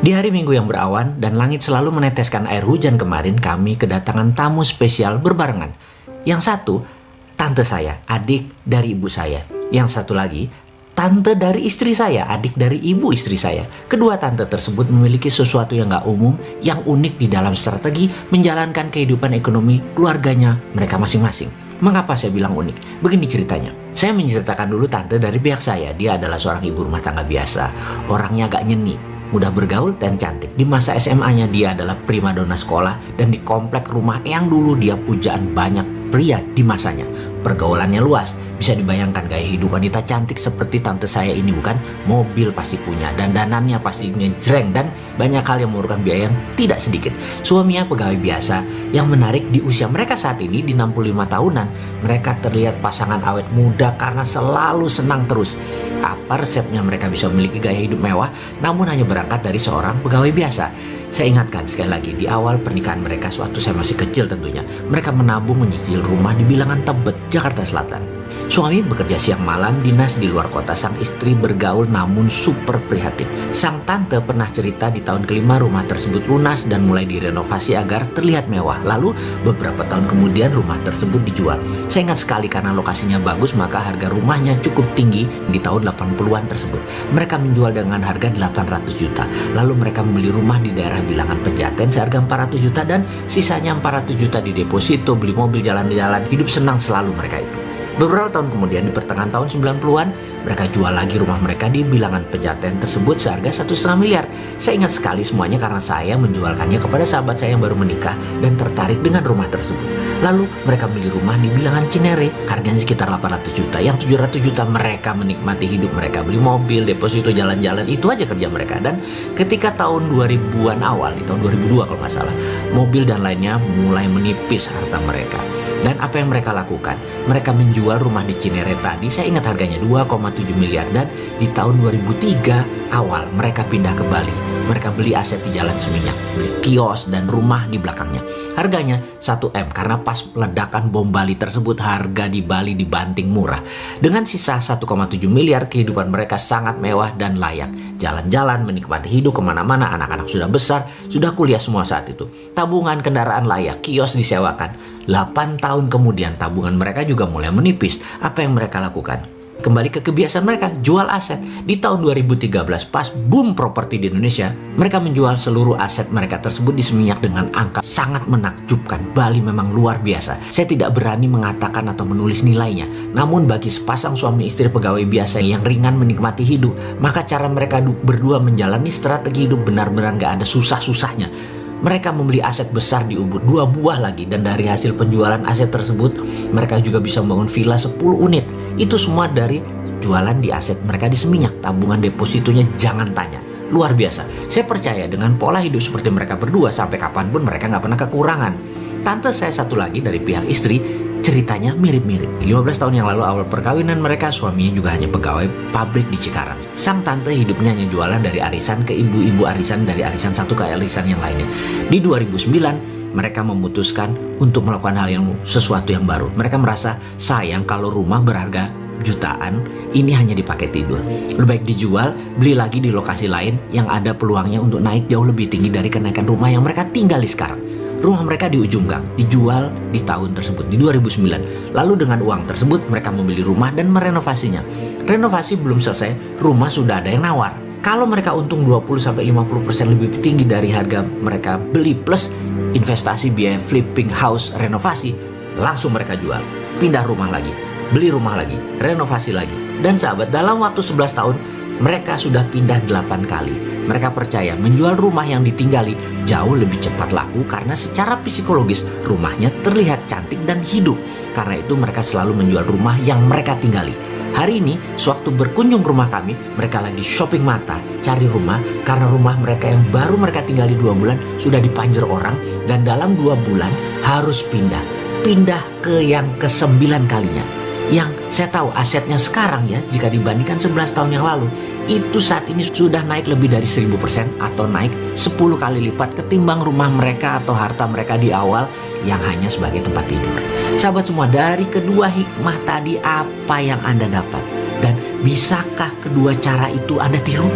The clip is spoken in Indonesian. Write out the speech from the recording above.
Di hari Minggu yang berawan dan langit selalu meneteskan air hujan kemarin, kami kedatangan tamu spesial berbarengan. Yang satu, tante saya, adik dari ibu saya. Yang satu lagi, tante dari istri saya, adik dari ibu istri saya. Kedua tante tersebut memiliki sesuatu yang gak umum, yang unik di dalam strategi menjalankan kehidupan ekonomi keluarganya mereka masing-masing. Mengapa saya bilang unik? Begini ceritanya. Saya menceritakan dulu tante dari pihak saya. Dia adalah seorang ibu rumah tangga biasa. Orangnya agak nyeni, mudah bergaul dan cantik. Di masa SMA-nya dia adalah primadona sekolah dan di komplek rumah yang dulu dia pujaan banyak pria di masanya. Pergaulannya luas. Bisa dibayangkan gaya hidup wanita cantik seperti tante saya ini, bukan? Mobil pasti punya, dandanannya pasti ngejreng, dan banyak hal yang memerlukan biaya yang tidak sedikit. Suaminya pegawai biasa. Yang menarik, di usia mereka saat ini di 65 tahunan, mereka terlihat pasangan awet muda karena selalu senang terus. Apa resepnya mereka bisa memiliki gaya hidup mewah namun hanya berangkat dari seorang pegawai biasa? Saya ingatkan sekali lagi, di awal pernikahan mereka, sewaktu saya masih kecil tentunya, mereka menabung menyicil rumah di Bilangan Tebet, Jakarta Selatan. Suami bekerja siang malam dinas di luar kota, sang istri bergaul namun super prihatin. Sang tante pernah cerita di tahun kelima rumah tersebut lunas dan mulai direnovasi agar terlihat mewah. Lalu beberapa tahun kemudian rumah tersebut dijual. Saya ingat sekali karena lokasinya bagus, maka harga rumahnya cukup tinggi di tahun 80-an tersebut. Mereka menjual dengan harga 800 juta. Lalu mereka membeli rumah di daerah Bilangan Pejaten seharga 400 juta dan sisanya 400 juta di deposito, beli mobil jalan-jalan. Hidup senang selalu mereka itu. Beberapa tahun kemudian di pertengahan tahun 90-an, mereka jual lagi rumah mereka di Bilangan Pejaten tersebut seharga 1,5 miliar. Saya ingat sekali semuanya karena saya menjualkannya kepada sahabat saya yang baru menikah dan tertarik dengan rumah tersebut. Lalu mereka beli rumah di Bilangan Cinere, harganya sekitar 800 juta. Yang 700 juta mereka menikmati hidup mereka, beli mobil, deposito, jalan-jalan, itu aja kerja mereka. Dan ketika tahun 2000-an awal, di tahun 2002 kalau nggak salah, mobil dan lainnya mulai menipis harta mereka. Dan apa yang mereka lakukan? Mereka menjual rumah di Cinere tadi, saya ingat harganya 2,7 miliar. Dan di tahun 2003 awal mereka pindah ke Bali. Mereka beli aset di Jalan Seminyak, beli kios dan rumah di belakangnya. Harganya 1 M karena pas ledakan bom Bali tersebut harga di Bali dibanting murah. Dengan sisa 1,7 miliar, kehidupan mereka sangat mewah dan layak. Jalan-jalan, menikmati hidup kemana-mana, anak-anak sudah besar, sudah kuliah semua saat itu. Tabungan kendaraan layak, kios disewakan. 8 tahun kemudian tabungan mereka juga mulai menipis. Apa yang mereka lakukan? Kembali ke kebiasaan mereka, jual aset. Di tahun 2013, pas boom properti di Indonesia, mereka menjual seluruh aset mereka tersebut di Seminyak dengan angka sangat menakjubkan. Bali memang luar biasa. Saya tidak berani mengatakan atau menulis nilainya. Namun bagi sepasang suami istri pegawai biasa yang ringan menikmati hidup, maka cara mereka berdua menjalani strategi hidup benar-benar gak ada susah-susahnya. Mereka membeli aset besar di Ubud, 2 buah lagi, dan dari hasil penjualan aset tersebut mereka juga bisa membangun villa 10 unit. Itu semua dari jualan di aset mereka di Seminyak. Tabungan depositonya jangan tanya, luar biasa. Saya percaya dengan pola hidup seperti mereka berdua, sampai kapanpun mereka gak pernah kekurangan. Tante saya satu lagi dari pihak istri, ceritanya mirip-mirip. 15 tahun yang lalu awal perkawinan mereka, suaminya juga hanya pegawai pabrik di Cikarang. Sang tante hidupnya hanya jualan dari arisan ke ibu-ibu arisan, dari arisan satu ke arisan yang lainnya. Di 2009 mereka memutuskan untuk melakukan hal yang sesuatu yang baru. Mereka merasa sayang kalau rumah berharga jutaan ini hanya dipakai tidur. Lebih baik dijual, beli lagi di lokasi lain yang ada peluangnya untuk naik jauh lebih tinggi dari kenaikan rumah yang mereka tinggali sekarang. Rumah mereka di ujung gang, dijual di tahun tersebut, di 2009. Lalu dengan uang tersebut mereka membeli rumah dan merenovasinya. Renovasi belum selesai, rumah sudah ada yang nawar. Kalau mereka untung 20-50% lebih tinggi dari harga mereka beli plus investasi biaya flipping house renovasi, langsung mereka jual. Pindah rumah lagi, beli rumah lagi, renovasi lagi. Dan sahabat, dalam waktu 11 tahun mereka sudah pindah 8 kali. Mereka percaya menjual rumah yang ditinggali jauh lebih cepat laku karena secara psikologis rumahnya terlihat cantik dan hidup. Karena itu mereka selalu menjual rumah yang mereka tinggali. Hari ini, sewaktu berkunjung ke rumah kami, mereka lagi shopping mata, cari rumah karena rumah mereka yang baru mereka tinggali 2 bulan sudah dipanjer orang dan dalam 2 bulan harus pindah ke yang ke-9 kalinya. Yang saya tahu asetnya sekarang ya, jika dibandingkan 11 tahun yang lalu, itu saat ini sudah naik lebih dari 1000% atau naik 10 kali lipat ketimbang rumah mereka atau harta mereka di awal yang hanya sebagai tempat tidur. Sahabat semua, dari kedua hikmah tadi apa yang Anda dapat? Dan bisakah kedua cara itu Anda tiru?